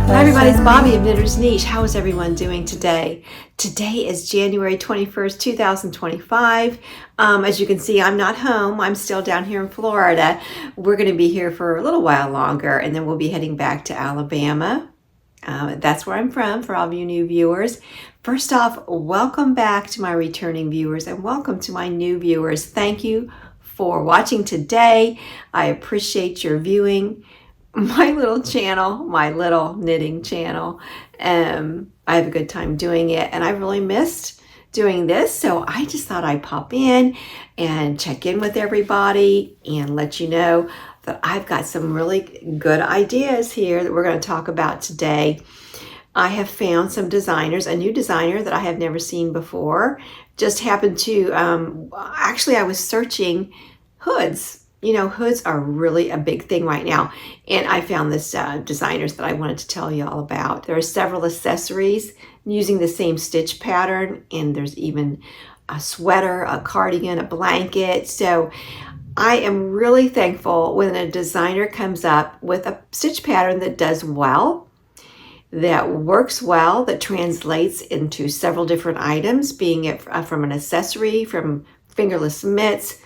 Hi everybody, it's Bobby of Knitter's Niche. How is everyone doing today? Today is January 21st, 2025. As you can see, I'm not home. I'm still down here in Florida. We're going to be here for a little while longer, and then we'll be heading back to Alabama. That's where I'm from, for all of you new viewers. First off, welcome back to my returning viewers, and welcome to my new viewers. Thank you for watching today. I appreciate your viewing my little channel, my little knitting channel. I have a good time doing it, and I really missed doing this, so I just thought I'd pop in and check in with everybody and let you know that I've got some really good ideas here that we're going to talk about today. I have found some designers, a new designer that I have never seen before. Just happened to, actually I was searching hoods. You know, hoods are really a big thing right now. And I found this designers that I wanted to tell you all about. There are several accessories using the same stitch pattern, and there's even a sweater, a cardigan, a blanket. So I am really thankful when a designer comes up with a stitch pattern that does well, that works well, that translates into several different items, being it from an accessory, from fingerless mitts,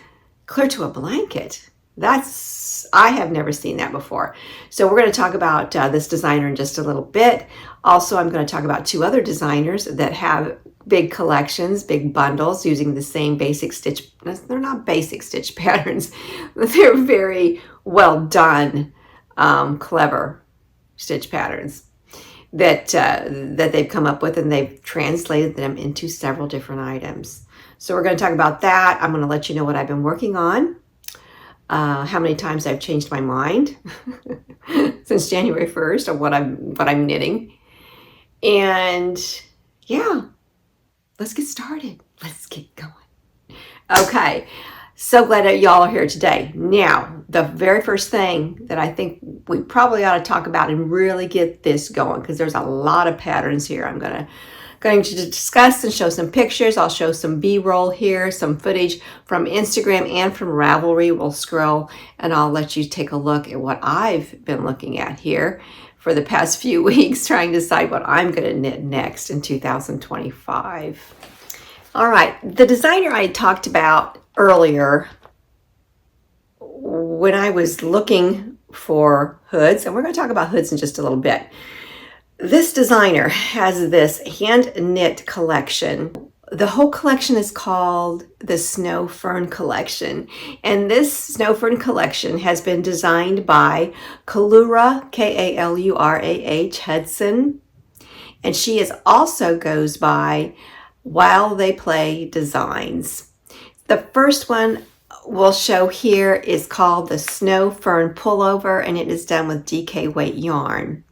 clear to a blanket. I have never seen that before. So we're going to talk about this designer in just a little bit. Also, I'm going to talk about two other designers that have big collections, big bundles using the same basic stitch. They're not basic stitch patterns. They're very well done, clever stitch patterns that they've come up with, and they've translated them into several different items. So we're going to talk about that. I'm going to let you know what I've been working on, how many times I've changed my mind since January 1st of what I'm knitting. And yeah, let's get started. Let's get going. Okay, so glad that y'all are here today. Now, the very first thing that I think we probably ought to talk about and really get this going, because there's a lot of patterns here I'm going to discuss and show some pictures. I'll show some B-roll here, some footage from Instagram and from Ravelry. We'll scroll and I'll let you take a look at what I've been looking at here for the past few weeks, trying to decide what I'm going to knit next in 2025. All right, the designer I talked about earlier when I was looking for hoods, and we're going to talk about hoods in just a little bit. This designer has this hand knit collection. The whole collection is called the Snow Fern Collection. And this Snow Fern Collection has been designed by Kalurah, Kalurah Hudson. And she also goes by While They Play Designs. The first one we'll show here is called the Snow Fern Pullover, and it is done with DK weight yarn.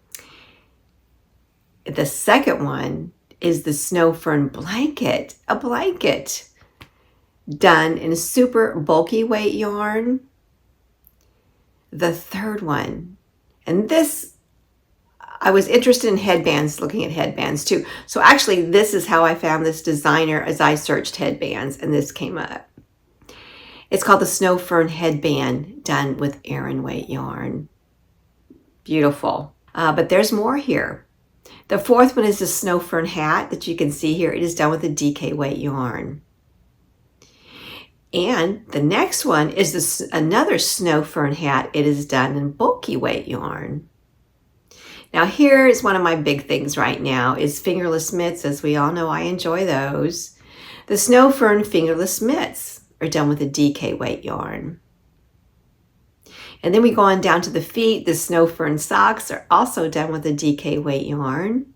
The second one is the Snow Fern Blanket, a blanket done in a super bulky weight yarn. The third one, and this, I was interested in headbands, looking at headbands too. So actually this is how I found this designer as I searched headbands, and this came up. It's called the Snow Fern Headband done with Aran weight yarn. Beautiful. But there's more here. The fourth one is the Snow Fern hat that you can see here. It is done with a DK weight yarn. And the next one is another Snow Fern hat. It is done in bulky weight yarn. Now here is one of my big things right now is fingerless mitts. As we all know, I enjoy those. The Snow Fern fingerless mitts are done with a DK weight yarn. And then we go on down to the feet. The Snow Fern socks are also done with a DK weight yarn.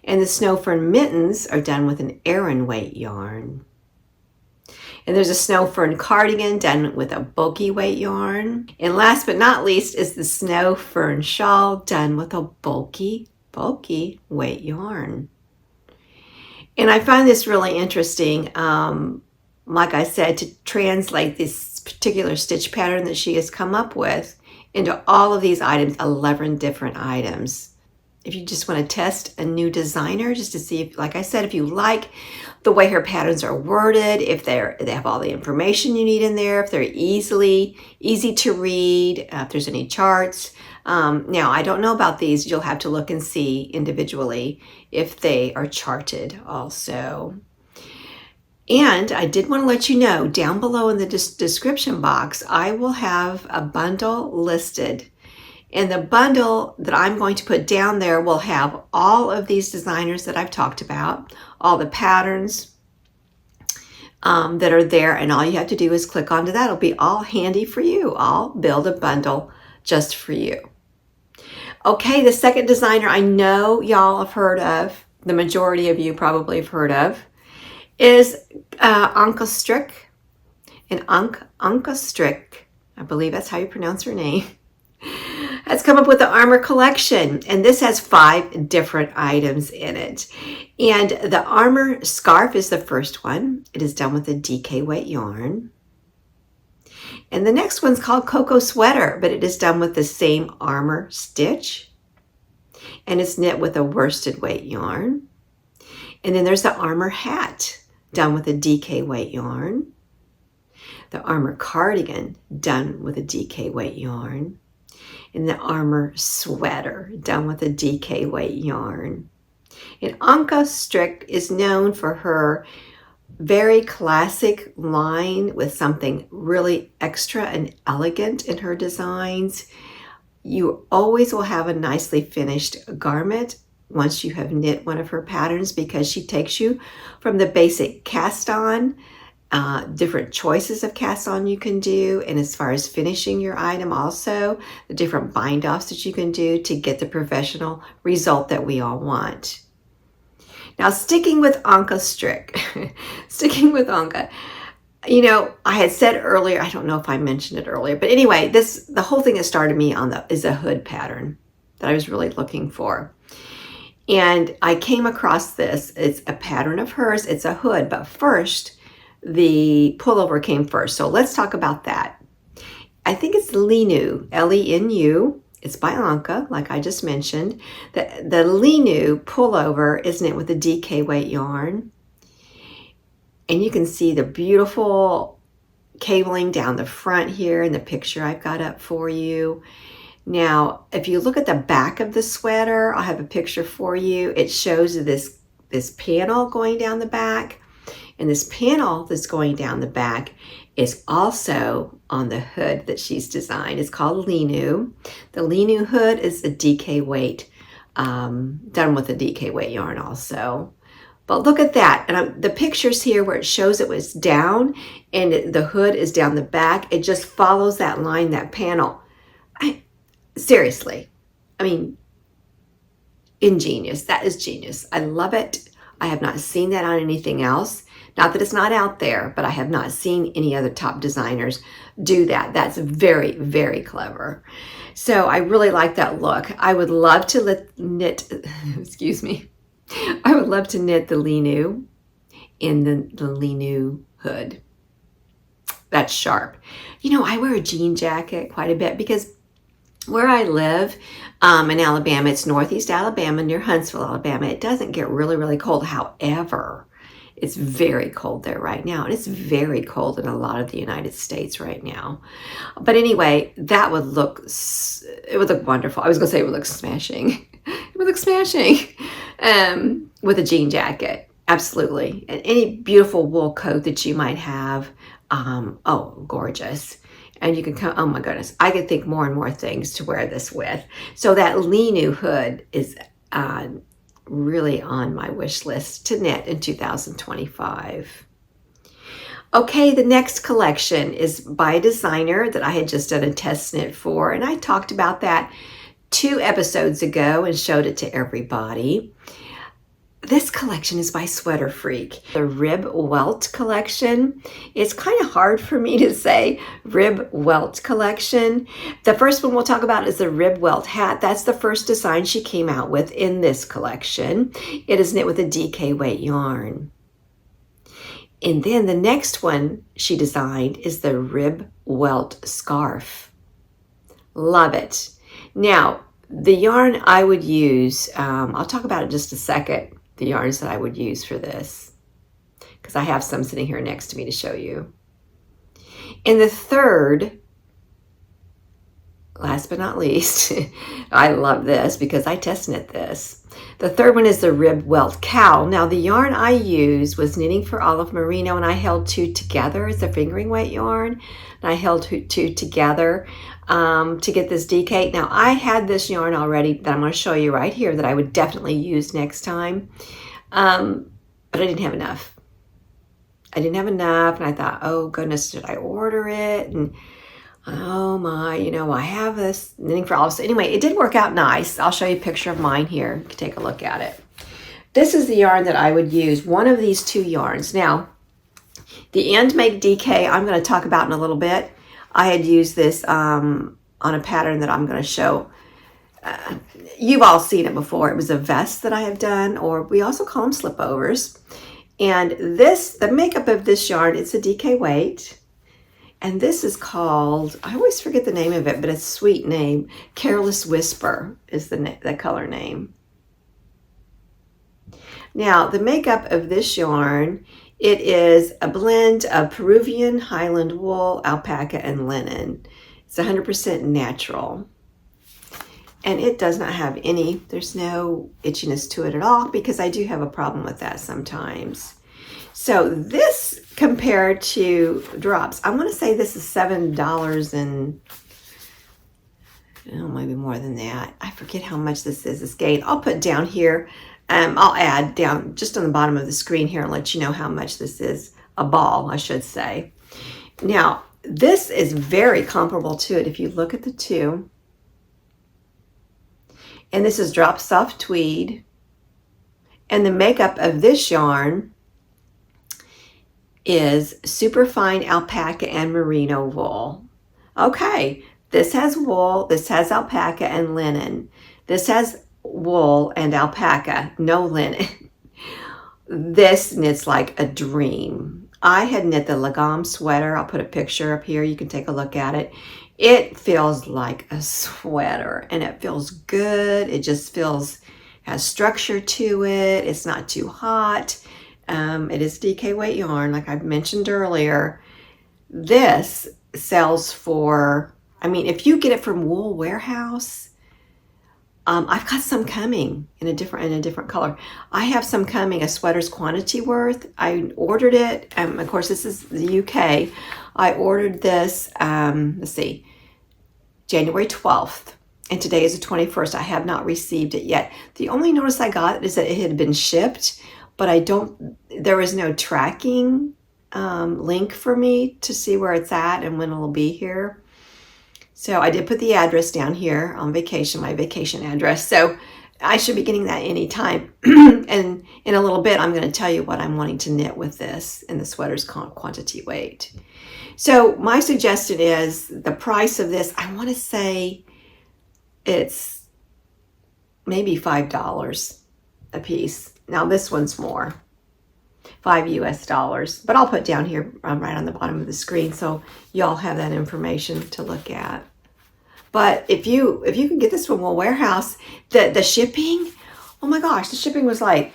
And the Snow Fern mittens are done with an Aran weight yarn. And there's a Snow Fern cardigan done with a bulky weight yarn. And last but not least is the Snow Fern shawl done with a bulky weight yarn. And I find this really interesting, like I said, to translate this particular stitch pattern that she has come up with into all of these items, 11 different items. If you just want to test a new designer, just to see if, like I said, if you like the way her patterns are worded, if they have all the information you need in there, if they're easy to read, if there's any charts, Now, I don't know about these. You'll have to look and see individually if they are charted also. And I did want to let you know, down below in the description box, I will have a bundle listed. And the bundle that I'm going to put down there will have all of these designers that I've talked about, all the patterns that are there, and all you have to do is click onto that. It'll be all handy for you. I'll build a bundle just for you. Okay, the second designer I know y'all have heard of, the majority of you probably have heard of, is Anka Strick. And Anka Strick, I believe that's how you pronounce her name, has come up with the Armor collection. And this has 5 different items in it. And the Armor scarf is the first one. It is done with a DK weight yarn. And the next one's called Cocoa Sweater, but it is done with the same Armor stitch. And it's knit with a worsted weight yarn. And then there's the Armor hat, done with a DK weight yarn. The Armor cardigan, done with a DK weight yarn. And the Armor sweater, done with a DK weight yarn. And Anka Strick is known for her very classic line with something really extra and elegant in her designs. You always will have a nicely finished garment once you have knit one of her patterns, because she takes you from the basic cast on, different choices of cast on you can do, and as far as finishing your item also, the different bind offs that you can do to get the professional result that we all want. Now, sticking with Anka Strick, sticking with Anka, you know, I had said earlier, I don't know if I mentioned it earlier, but anyway, the whole thing that started me on is a hood pattern that I was really looking for. And I came across this. It's a pattern of hers. It's a hood, but first, the pullover came first. So let's talk about that. I think it's Lenu, L-E-N-U. It's by Anka, like I just mentioned. The Lenu pullover is knit with a DK weight yarn. And you can see the beautiful cabling down the front here in the picture I've got up for you. Now, if you look at the back of the sweater, I'll have a picture for you. It shows this panel going down the back. And this panel that's going down the back is also on the hood that she's designed. It's called Lenu. The Lenu hood is a DK weight, done with a DK weight yarn also. But look at that. And the pictures here where it shows it was down and the hood is down the back, it just follows that line, that panel. Seriously, I mean, ingenious. That is genius. I love it. I have not seen that on anything else. Not that it's not out there, but I have not seen any other top designers do that. That's very, very clever. So I really like that look. I would love to knit, excuse me. I would love to knit the Lenu in the Lenu hood. That's sharp. You know, I wear a jean jacket quite a bit because where I live in Alabama, it's Northeast Alabama, near Huntsville, Alabama. It doesn't get really, really cold. However, it's very cold there right now. And it's very cold in a lot of the United States right now. But anyway, that would look, it would look wonderful. I was going to say it would look smashing. It would look smashing with a jean jacket. Absolutely. And any beautiful wool coat that you might have. Oh, gorgeous. And you can come, oh my goodness, I could think more and more things to wear this with. So that Lenu hood is really on my wish list to knit in 2025. Okay, the next collection is by a designer that I had just done a test knit for, and I talked about that 2 episodes ago and showed it to everybody. This collection is by Sweater Freak, the Rib Welt collection. It's kind of hard for me to say Rib Welt collection. The first one we'll talk about is the Rib Welt hat. That's the first design she came out with in this collection. It is knit with a DK weight yarn. And then the next one she designed is the Rib Welt scarf. Love it. Now, the yarn I would use, I'll talk about it in just a second. The yarns that I would use for this, because I have some sitting here next to me to show you. In the third last but not least, I love this because I test knit this. The third one is the Rib Welt Cowl. Now the yarn I used was Knitting for Olive Merino, and I held two together. It's a fingering weight yarn, and I held two together to get this DK. Now I had this yarn already that I'm going to show you right here that I would definitely use next time, but I didn't have enough. I didn't have enough, and I thought, oh goodness, did I order it? And oh my, you know, I have this Knitting for Olive. So anyway, it did work out nice. I'll show you a picture of mine here. You can take a look at it. This is the yarn that I would use, one of these two yarns. Now, the End Make DK, I'm going to talk about in a little bit. I had used this on a pattern that I'm going to show. You've all seen it before. It was a vest that I have done, or we also call them slipovers. And this, the makeup of this yarn, it's a DK weight. And this is called, I always forget the name of it, but it's a sweet name. Careless Whisper is the color name. Now, the makeup of this yarn, it is a blend of Peruvian Highland wool, alpaca, and linen. It's 100% natural. And it does not have any, there's no itchiness to it at all, because I do have a problem with that sometimes. So this compared to drops, I want to say this is $7 and maybe more than that. I forget how much this is, this gain. I'll put down here, I'll add down just on the bottom of the screen here and let you know how much this is, a ball, I should say. Now, this is very comparable to it if you look at the two. And this is Drop Soft Tweed. And the makeup of this yarn is Superfine Alpaca and Merino wool. Okay, this has wool, this has alpaca and linen. This has wool and alpaca, no linen. This knits like a dream. I had knit the Lagom sweater. I'll put a picture up here. You can take a look at it. It feels like a sweater and it feels good. It just feels, has structure to it. It's not too hot. It is DK weight yarn, like I've mentioned earlier. This sells for, I mean, if you get it from Wool Warehouse, I've got some coming in a different color. I have some coming, a sweater's quantity worth. I ordered it. Of course, this is the UK. I ordered this, let's see, January 12th. And today is the 21st. I have not received it yet. The only notice I got is that it had been shipped, but there is no tracking link for me to see where it's at and when it'll be here. So I did put the address down here on vacation, my vacation address. So I should be getting that anytime. And in a little bit, I'm going to tell you what I'm wanting to knit with this in the sweater's quantity weight. So my suggestion is the price of this, I want to say it's maybe $5 a piece. Now this one's more, $5 US, but I'll put down here right on the bottom of the screen so y'all have that information to look at. But if you can get this from Wool Warehouse, the shipping, oh my gosh, the shipping was like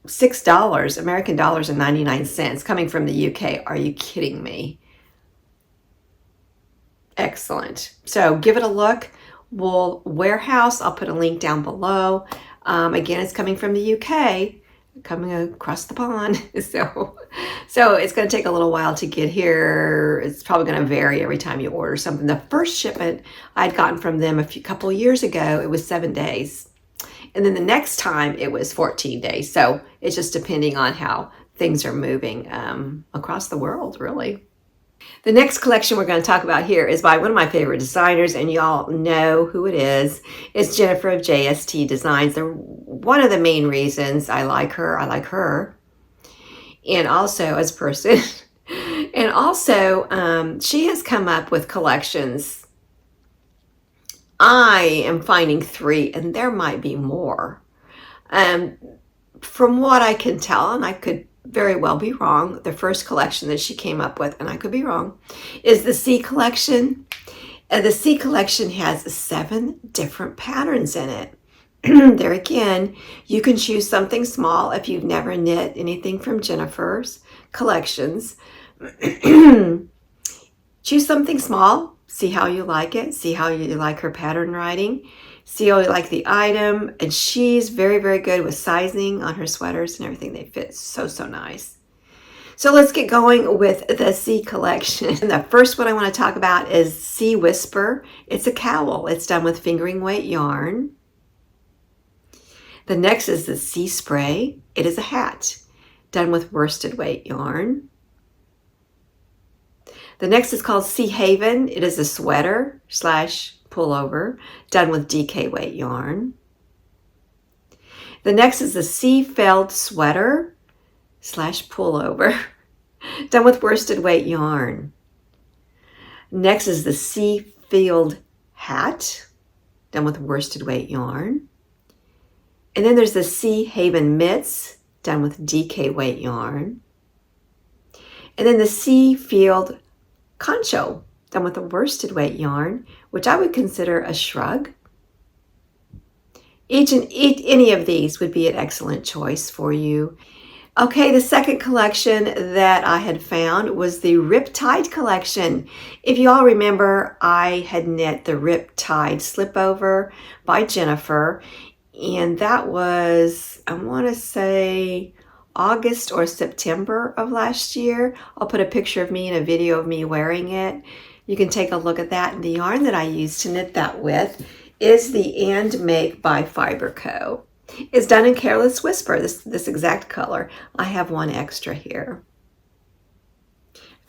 $6, American dollars and 99 cents coming from the UK. Are you kidding me? Excellent. So give it a look. Wool Warehouse, I'll put a link down below. Again, it's coming from the UK, coming across the pond. So it's going to take a little while to get here. It's probably going to vary every time you order something. The first shipment I'd gotten from them a couple years ago, it was 7 days. And then the next time it was 14 days. So it's just depending on how things are moving across the world, really. The next collection we're going to talk about here is by one of my favorite designers, and y'all know who it is. It's Jennifer of JST Designs. They're one of the main reasons I like her. And also as a person. And also, she has come up with collections. I am finding 3, and there might be more. From what I can tell, and I could very well be wrong, the first collection that she came up with, and I could be wrong, is the C collection. The C collection has 7 different patterns in it. There again, you can choose something small if you've never knit anything from Jennifer's collections. Choose something small, See how you like it. See how you like her pattern writing. See how you like the item. And she's very, very good with sizing on her sweaters and everything. They fit so, so nice. So let's get going with the C collection. And the first one I want to talk about is Sea Whisper. It's a cowl. It's done with fingering weight yarn. The next is the Sea Spray. It is a hat done with worsted weight yarn. The next is called Sea Haven. It is a sweater / pullover done with DK weight yarn. The next is the Sea Felled sweater / pullover done with worsted weight yarn. Next is the Sea Field hat done with worsted weight yarn. And then there's the Sea Haven mitts done with DK weight yarn. And then the Sea Field Concho done with a worsted weight yarn, which I would consider a shrug. Any of these would be an excellent choice for you. Okay, the second collection that I had found was the Riptide collection. If you all remember, I had knit the Riptide Slipover by Jennifer, and that was, I want to say, August or September of last year. I'll put a picture of me and a video of me wearing it. You can take a look at that. And the yarn that I used to knit that with is the And Make by Fiber Co. It's done in Careless Whisper, this exact color. I have one extra here.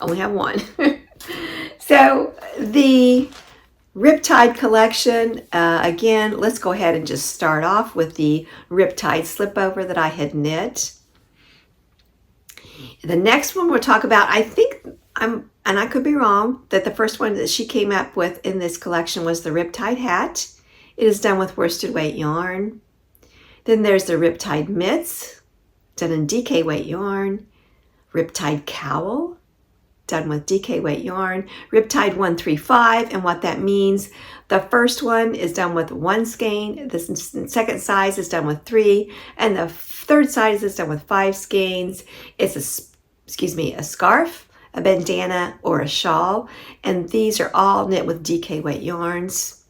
Only have one. So the Riptide collection, again, let's go ahead and just start off with the Riptide Slipover that I had knit. The next one we'll talk about, I think, and I could be wrong, that the first one that she came up with in this collection was the Riptide hat. It is done with worsted weight yarn. Then there's the Riptide mitts, done in DK weight yarn. Riptide cowl, done with DK weight yarn. Riptide 135, and what that means, the first one is done with 1 skein, the second size is done with 3, and the third size is done with 5 skeins. It's a scarf, a bandana, or a shawl, and these are all knit with DK weight yarns.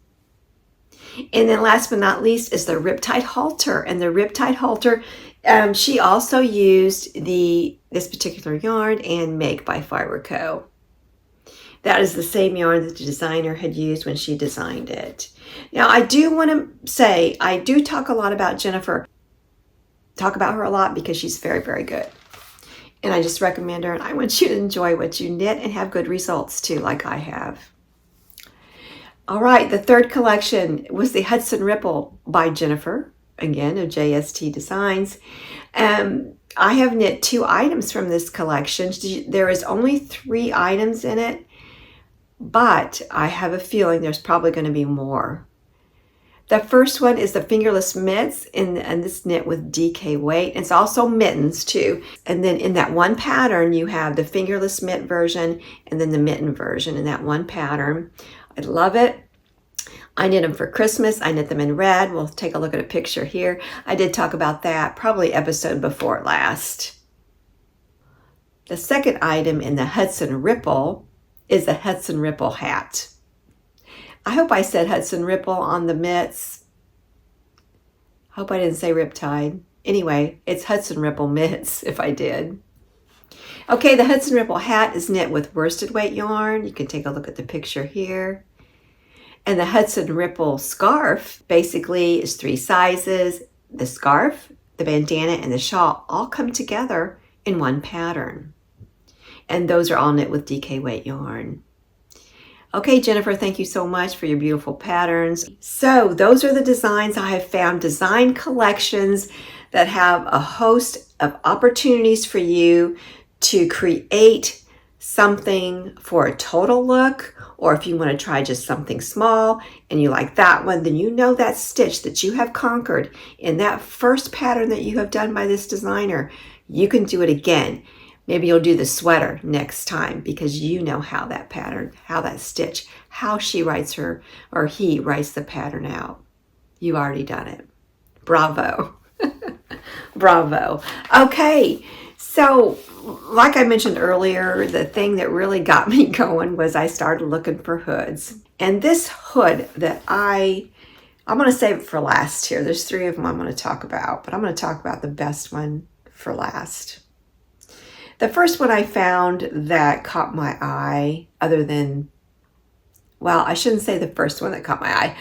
And then last but not least is the Riptide halter, and the Riptide halter, she also used this particular yarn, And Make by Fiber Co. That is the same yarn that the designer had used when she designed it. Now, I do want to say, I do talk a lot about Jennifer, talk about her a lot because she's very, very good. And I just recommend her, and I want you to enjoy what you knit and have good results too, like I have. All right, the third collection was the Hudson Ripple by Jennifer, again, of JST Designs. I have knit 2 items from this collection. There is only 3 items in it, but I have a feeling there's probably going to be more. The first one is the fingerless mitts, and this knit with DK weight. It's also mittens too. And then in that one pattern, you have the fingerless mitt version and then the mitten version in that one pattern. I love it. I knit them for Christmas. I knit them in red. We'll take a look at a picture here. I did talk about that probably episode before last. The second item in the Hudson Ripple is the Hudson Ripple hat. I hope I said Hudson Ripple on the mitts. Hope I didn't say Riptide. Anyway, it's Hudson Ripple mitts if I did. Okay, the Hudson Ripple hat is knit with worsted weight yarn. You can take a look at the picture here. And the Hudson Ripple scarf basically is 3 sizes. The scarf, the bandana, and the shawl all come together in one pattern. And those are all knit with DK weight yarn. Okay, Jennifer, thank you so much for your beautiful patterns. So those are the designs I have found, design collections that have a host of opportunities for you to create something for a total look, or if you want to try just something small and you like that one, then you know that stitch that you have conquered in that first pattern that you have done by this designer. You can do it again. Maybe you'll do the sweater next time because you know how that pattern, how that stitch, how she writes her or he writes the pattern out. You've already done it. Bravo. Bravo. Okay. So, like I mentioned earlier, the thing that really got me going was I started looking for hoods. And this hood that I'm going to save it for last here. There's 3 of them I'm going to talk about, but I'm going to talk about the best one for last. The first one I found that caught my eye, other than, well, I shouldn't say the first one that caught my eye.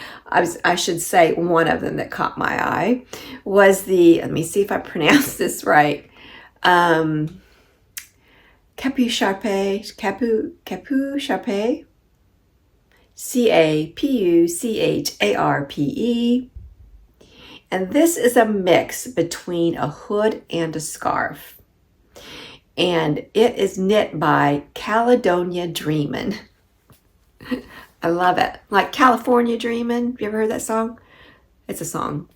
I should say one of them that caught my eye was let me see if I pronounce this right. Capu Sharpe, Capucharpe. And this is a mix between a hood and a scarf. And it is knit by Caledonia Dreamin'. I love it. Like California Dreamin'. Have you ever heard that song? It's a song.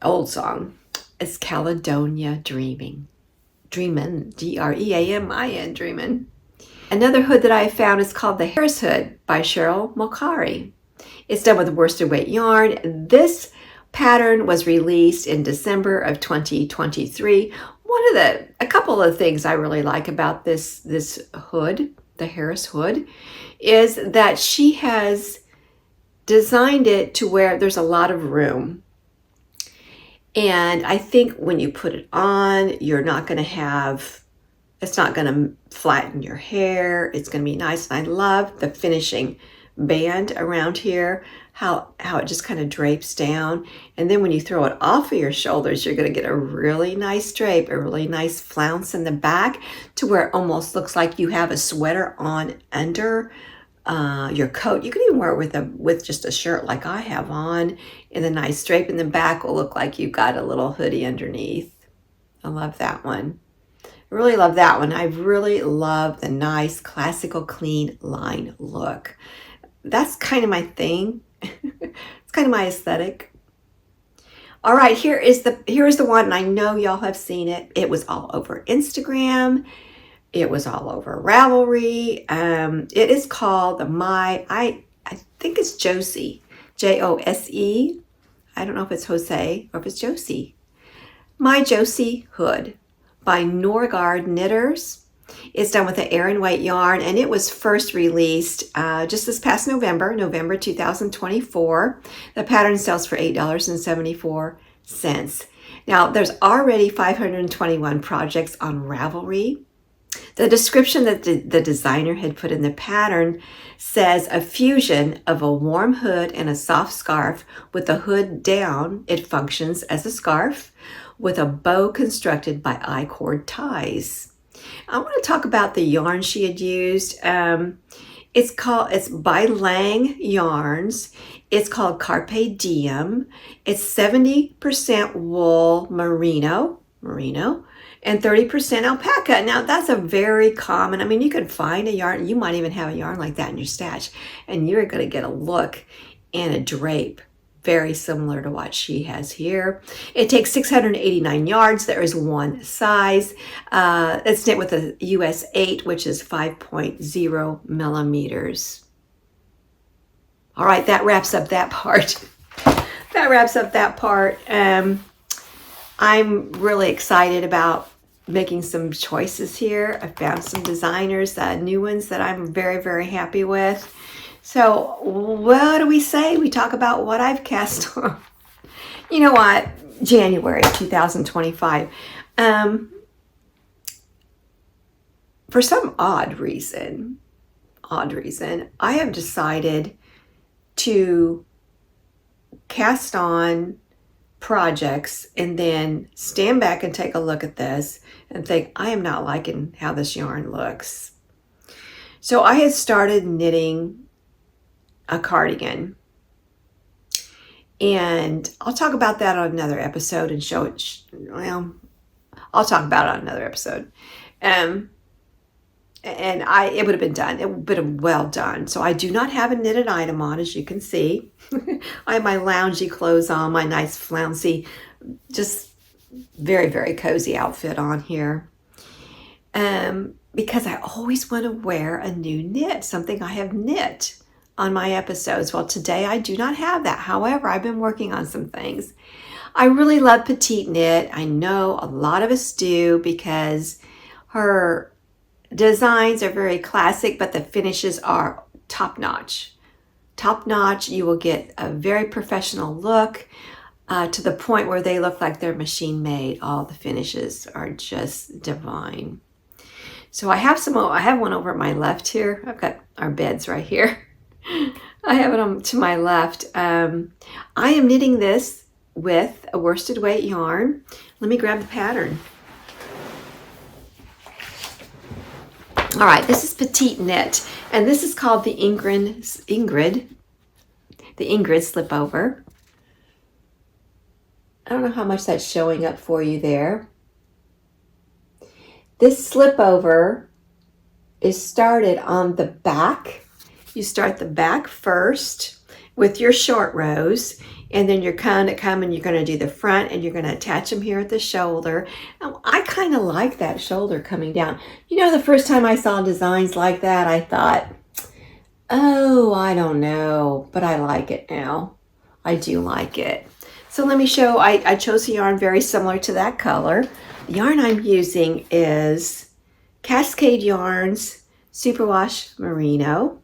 Old song. It's Caledonia Dreamin'. Dreamin'. Dreamin'. Dreamin'. Another hood that I found is called the Harris Hood by Cheryl Mulcahy. It's done with worsted weight yarn. This pattern was released in December of 2023. A couple of things I really like about this hood, the Harris hood, is that she has designed it to where there's a lot of room. And I think when you put it on, it's not going to flatten your hair. It's going to be nice. And I love the finishing band around here, how it just kind of drapes down. And then when you throw it off of your shoulders, you're going to get a really nice drape, a really nice flounce in the back to where it almost looks like you have a sweater on under your coat. You can even wear it with just a shirt like I have on, and the nice drape in the back will look like you've got a little hoodie underneath. I love that one. I really love that one. I really love the nice classical clean line look. That's kind of my thing. It's kind of my aesthetic. All right, here is the one, and I know y'all have seen it. It was all over Instagram. It was all over Ravelry. It is called I think it's Josie, Jose. I don't know if it's Jose or if it's Josie. My Josie Hood by Norgard Knitters. It's done with the Aran weight yarn, and it was first released just this past November 2024. The pattern sells for $8.74. Now, there's already 521 projects on Ravelry. The description that the designer had put in the pattern says a fusion of a warm hood and a soft scarf. With the hood down, it functions as a scarf with a bow constructed by I-cord ties. I want to talk about the yarn she had used. It's by Lang Yarns. It's called Carpe Diem. It's 70% wool merino, and 30% alpaca. Now that's a very common, you could find a yarn, you might even have a yarn like that in your stash, and you're going to get a look and a drape very similar to what she has here. It takes 689 yards. There is one size. It's knit with a US 8, which is 5.0 millimeters. All right, that wraps up that part. I'm really excited about making some choices here. I found some designers, new ones that I'm very, very happy with. So what do we say? We talk about what I've cast on. You know what? January 2025. For some odd reason, I have decided to cast on projects and then stand back and take a look at this and think, I am not liking how this yarn looks. So I had started knitting a cardigan, and I'll talk about that on another episode and show it. I'll talk about it on another episode. And it would have been done. It would have been well done. So I do not have a knitted item on, as you can see. I have my loungy clothes on, my nice flouncy, just very, very cozy outfit on here. Because I always want to wear a new knit, something I have knit on my episodes. Well, today I do not have that. However, I've been working on some things. I really love Petite Knit. I know a lot of us do because her designs are very classic, but the finishes are top notch. Top notch. You will get a very professional look to the point where they look like they're machine made. All the finishes are just divine. So I have one over at my left here. I've got our beds right here. I have it to my left. I am knitting this with a worsted weight yarn. Let me grab the pattern. All right, this is Petite Knit, and this is called the Ingrid Slipover. I don't know how much that's showing up for you there. This slipover is started on the back. You start the back first with your short rows, and then you're going to come and you're going to do the front, and you're going to attach them here at the shoulder. Now, I kind of like that shoulder coming down. You know, the first time I saw designs like that, I thought, oh, I don't know, but I like it now. I do like it. So let me show, I chose a yarn very similar to that color. The yarn I'm using is Cascade Yarns Superwash Merino.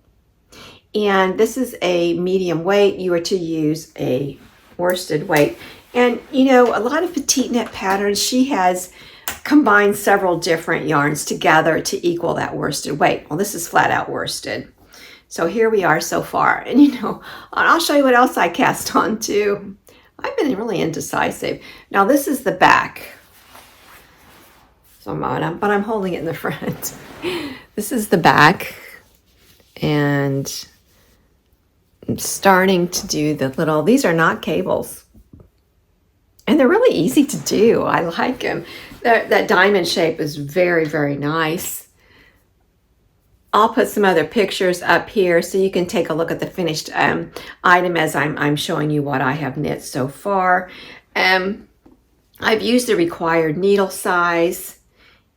And this is a medium weight. You are to use a worsted weight. And you know, a lot of Petite Knit patterns, she has combined several different yarns together to equal that worsted weight. Well, this is flat out worsted. So here we are so far. And you know, I'll show you what else I cast on too. I've been really indecisive. Now this is the back. So but I'm holding it in the front. This is the back. And I'm starting to do the little, these are not cables. And they're really easy to do. I like them. That diamond shape is very, very nice. I'll put some other pictures up here so you can take a look at the finished item as I'm showing you what I have knit so far. I've used the required needle size,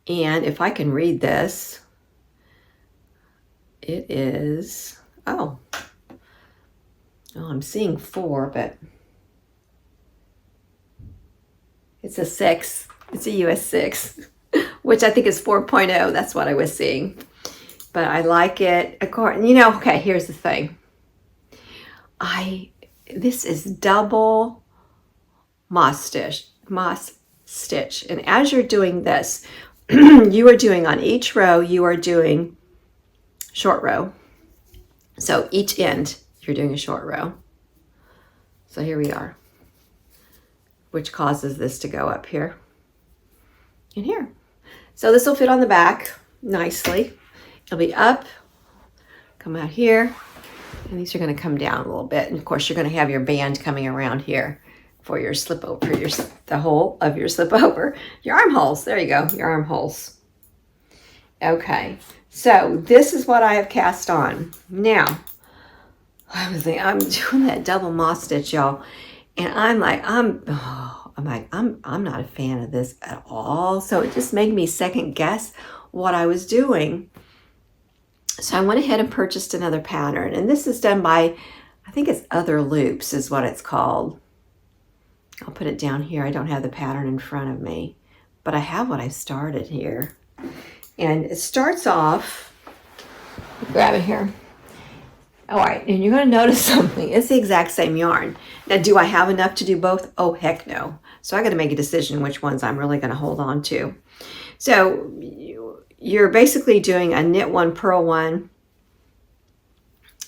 and if I can read this, it is, oh, I'm seeing 4, but it's a 6. It's a US 6, which I think is 4.0. That's what I was seeing. But I like it. You know, okay, here's the thing. This is double moss stitch. And as you're doing this, you are doing on each row, you are doing short row. So each end, you're doing a short row. So here we are, which causes this to go up here and here. So this will fit on the back nicely. It'll be up, come out here, and these are going to come down a little bit. And of course, you're going to have your band coming around here for your slip over, the hole of your slip over. Your armholes, there you go, your armholes. Okay, so this is what I have cast on. Now, I'm doing that double moss stitch, y'all, and I'm not a fan of this at all. So it just made me second guess what I was doing. So I went ahead and purchased another pattern, and this is done by, I think it's Other Loops is what it's called. I'll put it down here. I don't have the pattern in front of me, but I have what I started here. And it starts off, grab it here. All right, and you're going to notice something. It's the exact same yarn. Now, do I have enough to do both? Oh, heck no. So I got to make a decision which ones I'm really going to hold on to. So you're basically doing a knit 1, purl 1,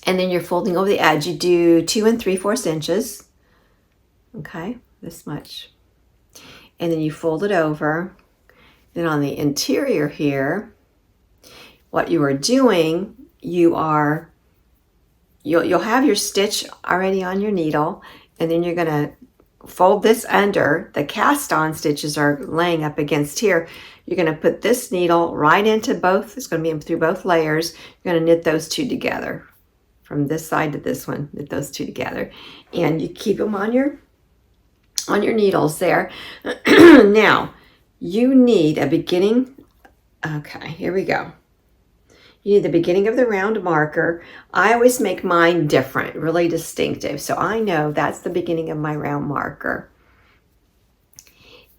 and then you're folding over the edge. You do 2 3/4 inches. Okay, this much. And then you fold it over. Then on the interior here, what you are doing, you'll have your stitch already on your needle, and then you're going to fold this under. The cast on stitches are laying up against here. You're going to put this needle right into both. It's going to be through both layers. You're going to knit those two together from this side to this one. Knit those two together, and you keep them on your needles there. Now you need a beginning. Okay, here we go. You need the beginning of the round marker. I always make mine different, really distinctive. So I know that's the beginning of my round marker.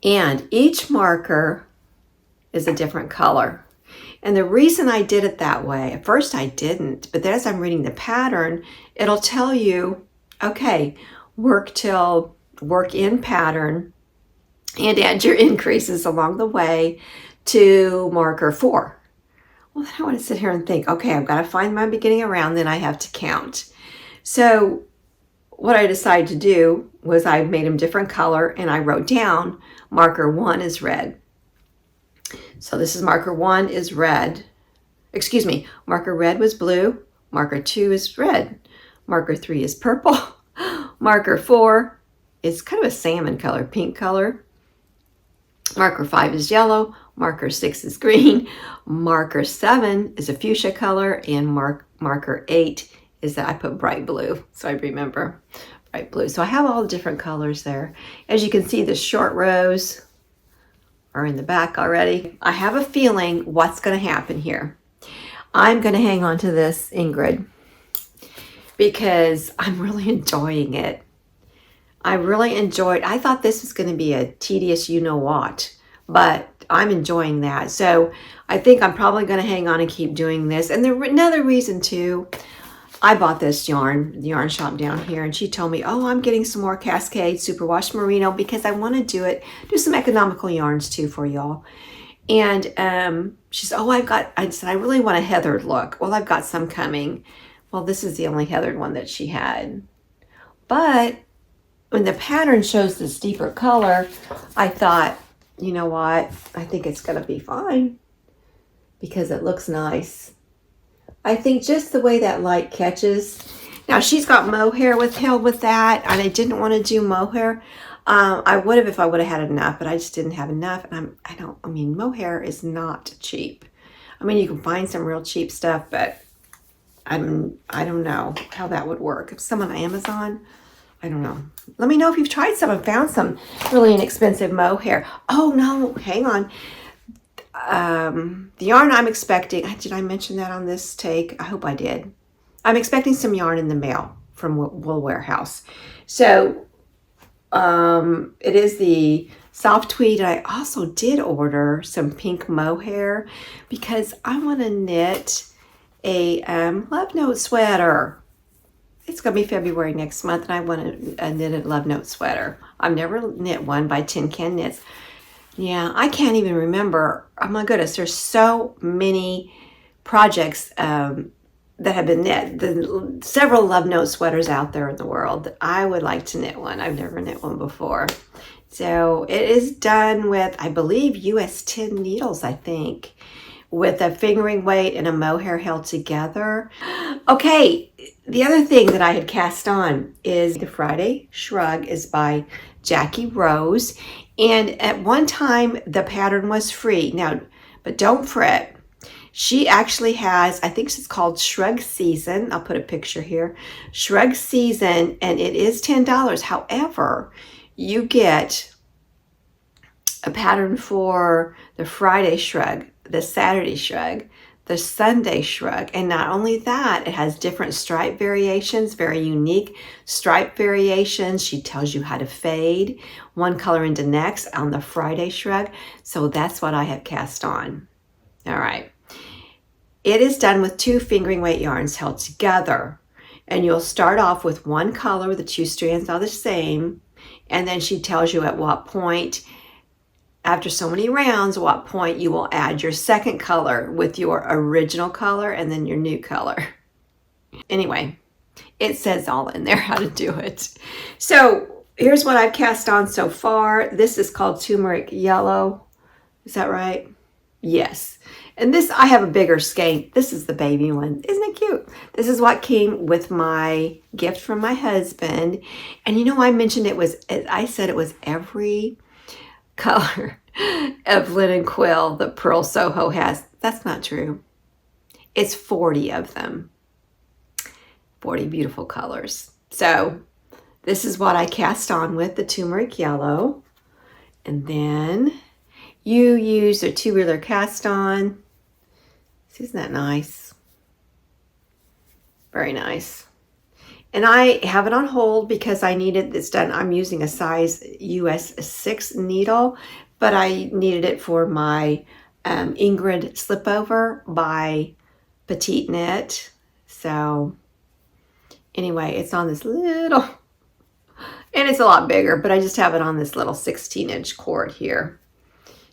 And each marker is a different color. And the reason I did it that way, at first I didn't, but then as I'm reading the pattern, it'll tell you, okay, work in pattern and add your increases along the way to marker 4. Well, then I want to sit here and think, okay, I've got to find my beginning around, then I have to count. So what I decided to do was I made them different color, and I wrote down marker 1 is red. So this is marker 1 is red. Excuse me, marker red was blue. Marker 2 is red. Marker 3 is purple. Marker 4 is kind of a salmon color, pink color. Marker 5 is yellow. Marker 6 is green. Marker 7 is a fuchsia color. And marker 8 is that I put bright blue. So I remember bright blue. So I have all the different colors there. As you can see, the short rows are in the back already. I have a feeling what's going to happen here. I'm going to hang on to this Ingrid because I'm really enjoying it. I thought this was going to be a tedious you-know-what, but I'm enjoying that. So I think I'm probably going to hang on and keep doing this. And another reason too, I bought this yarn, the yarn shop down here, and she told me, oh, I'm getting some more Cascade Superwash Merino because I want to do some economical yarns too for y'all. And she said, oh, I said, I really want a heathered look. Well, I've got some coming. Well, this is the only heathered one that she had. But when the pattern shows this deeper color, I thought, you know what? I think it's going to be fine because it looks nice. I think just the way that light catches. Now she's got mohair withheld with that, and I didn't want to do mohair. I would have if I would have had enough, but I just didn't have enough. And I mean, mohair is not cheap. I mean, you can find some real cheap stuff, but I don't know how that would work. If some on Amazon, I don't know. Let me know if you've tried some and found some really inexpensive mohair. Oh no, hang on. The yarn I'm expecting, did I mention that on this take? I hope I did. I'm expecting some yarn in the mail from Wool Warehouse. So it is the soft tweed. I also did order some pink mohair because I want to knit a Love Note sweater. It's going to be February next month, and I want to knit a Love Note sweater. I've never knit one by Tin Can Knits. Yeah, I can't even remember. Oh my goodness, there's so many projects that have been knit. Several Love Note sweaters out there in the world that I would like to knit one. I've never knit one before. So it is done with, I believe, US 10 needles, I think, with a fingering weight and a mohair held together. Okay, the other thing that I had cast on is the Friday Shrug is by Jackie Rose. And at one time, the pattern was free. Now, but don't fret. She actually has, I think it's called Shrug Season. I'll put a picture here. Shrug Season, and it is $10. However, you get a pattern for the Friday Shrug, the Saturday Shrug, the Sunday Shrug. And not only that, it has different stripe variations, very unique stripe variations. She tells you how to fade one color into next on the Friday Shrug. So that's what I have cast on. All right. It is done with 2 fingering weight yarns held together. And you'll start off with one color, the 2 strands are the same. And then she tells you at what point, after so many rounds, what point you will add your second color with your original color and then your new color. Anyway, it says all in there how to do it. So here's what I've cast on so far. This is called Turmeric Yellow. Is that right? Yes. And this, I have a bigger skein. This is the baby one. Isn't it cute? This is what came with my gift from my husband. And you know, I mentioned I said it was every color of linen quill that Pearl Soho has. That's not true. It's 40 of them. 40 beautiful colors. So this is what I cast on with the turmeric yellow. And then you use a 2-reeler cast on. Isn't that nice? Very nice. And I have it on hold because I needed this done. I'm using a size US 6 needle, but I needed it for my Ingrid Slipover by Bobbiknitsit. So anyway, it's on this little, and it's a lot bigger, but I just have it on this little 16-inch cord here.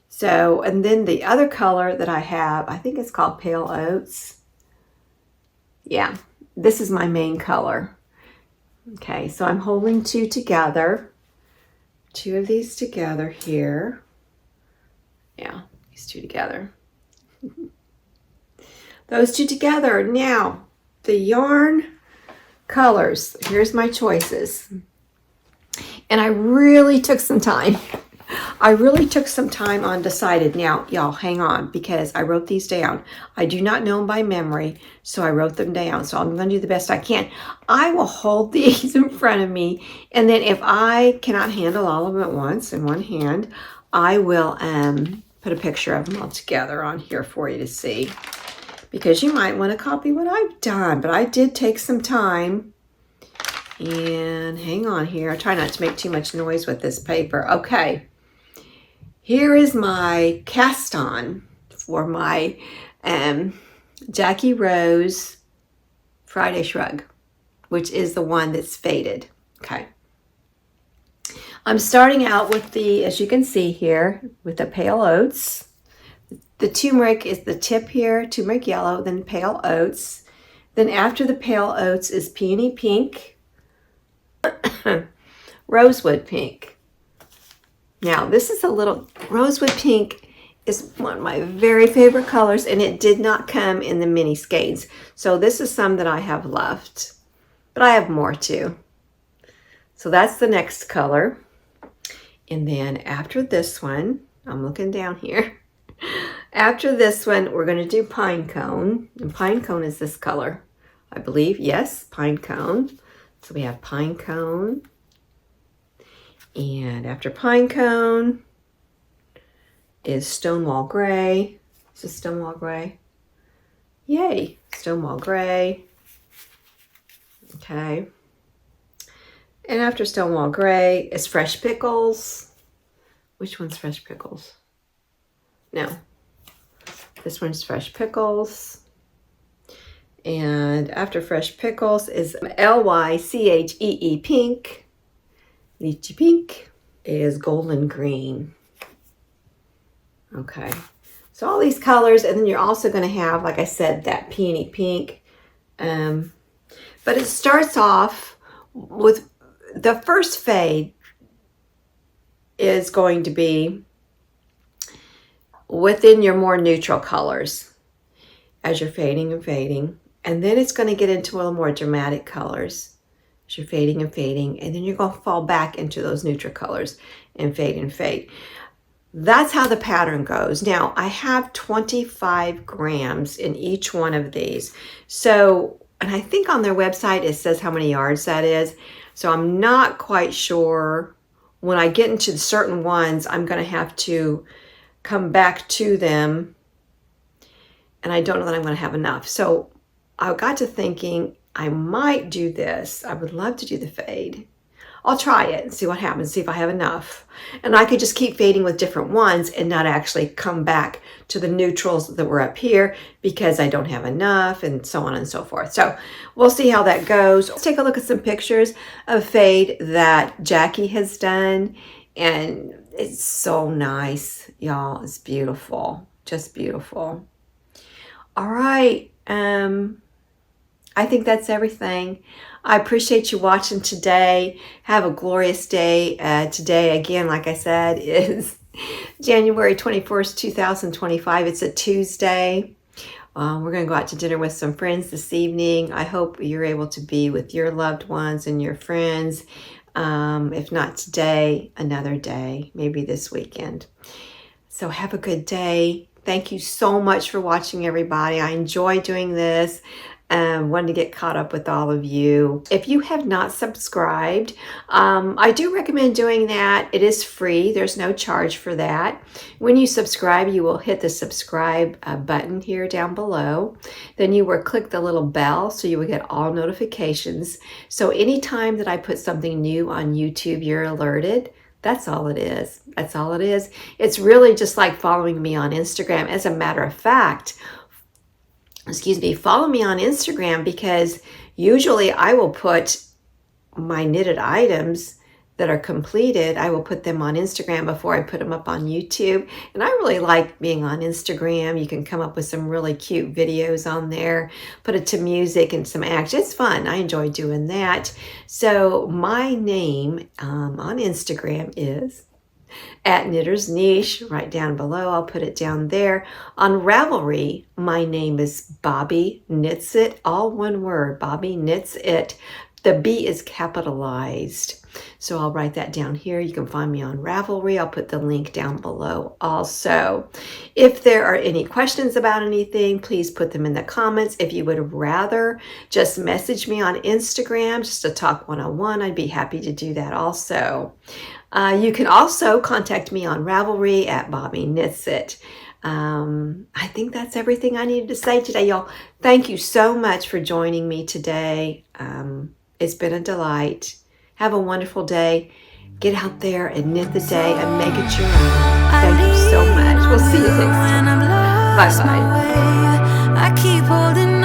So, and then the other color that I have, I think it's called Pale Oats. Yeah, this is my main color. Okay, so I'm holding two together. Two of these together here. Yeah, these two together. Those two together. Now, the yarn colors. Here's my choices. And I really took some time. I really took some time on decided. Now, y'all, hang on, because I wrote these down. I do not know them by memory, so I wrote them down. So I'm going to do the best I can. I will hold these in front of me, and then if I cannot handle all of them at once in one hand, I will put a picture of them all together on here for you to see, because you might want to copy what I've done. But I did take some time. And hang on here. I try not to make too much noise with this paper. Okay. Here is my cast on for my Jackie Rose Friday Shrug, which is the one that's faded. Okay. I'm starting out with the, as you can see here, with the Pale Oats. The turmeric is the tip here, turmeric yellow, then Pale Oats. Then after the Pale Oats is Peony Pink, Rosewood Pink. Now, this is a little, Rosewood Pink is one of my very favorite colors, and it did not come in the mini skeins. So this is some that I have left, but I have more too. So that's the next color. And then after this one, I'm looking down here. After this one, we're going to do Pine Cone. And Pine Cone is this color, I believe. Yes, Pine Cone. So we have Pine Cone. And after Pine Cone is Stonewall Gray. Is this Stonewall Gray? Yay, Stonewall Gray. Okay. And after Stonewall Gray is Fresh Pickles. Which one's Fresh Pickles? No. This one's Fresh Pickles. And after Fresh Pickles is Lychee Pink. Lychee Pink is Golden Green. Okay. So all these colors, and then you're also going to have, like I said, that Peony Pink. But it starts off with the first fade is going to be within your more neutral colors as you're fading and fading. And then it's going to get into a little more dramatic colors as you're fading and fading. And then you're going to fall back into those neutral colors and fade and fade. That's how the pattern goes. Now, I have 25 grams in each one of these. So, and I think on their website it says how many yards that is. So I'm not quite sure. When I get into certain ones, I'm going to have to come back to them. And I don't know that I'm going to have enough. So I got to thinking I might do this. I would love to do the fade. I'll try it and see what happens, see if I have enough. And I could just keep fading with different ones and not actually come back to the neutrals that were up here because I don't have enough, and so on and so forth. So we'll see how that goes. Let's take a look at some pictures of fade that Jackie has done. And it's so nice, y'all. It's beautiful, just beautiful. All right. I think that's everything. I appreciate you watching today. Have a glorious day. Today, again, like I said, is January 21st, 2025. It's a Tuesday. We're going to go out to dinner with some friends this evening. I hope you're able to be with your loved ones and your friends. If not today, another day, maybe this weekend. So have a good day. Thank you so much for watching, everybody. I enjoy doing this. Wanted to get caught up with all of you. If you have not subscribed, I do recommend doing that. It is free. There's no charge for that. When you subscribe, you will hit the subscribe button here down below. Then you will click the little bell so you will get all notifications. So anytime that I put something new on YouTube, you're alerted. That's all it is. That's all it is. It's really just like following me on Instagram. As a matter of fact, follow me on Instagram, because usually I will put my knitted items that are completed, I will put them on Instagram before I put them up on YouTube. And I really like being on Instagram. You can come up with some really cute videos on there, put it to music and some action. It's fun. I enjoy doing that. So my name on Instagram is @Knitter's Niche, right down below. I'll put it down there. On Ravelry, my name is Bobbiknitsit, all one word, Bobbiknitsit. The B is capitalized. So I'll write that down here. You can find me on Ravelry. I'll put the link down below also. If there are any questions about anything, please put them in the comments. If you would rather just message me on Instagram just to talk one-on-one, I'd be happy to do that also. You can also contact me on Ravelry @Bobbiknitsit. I think that's everything I needed to say today, y'all. Thank you so much for joining me today. It's been a delight. Have a wonderful day. Get out there and knit the day and make it your own. Thank you so much. We'll see you next time. Bye-bye.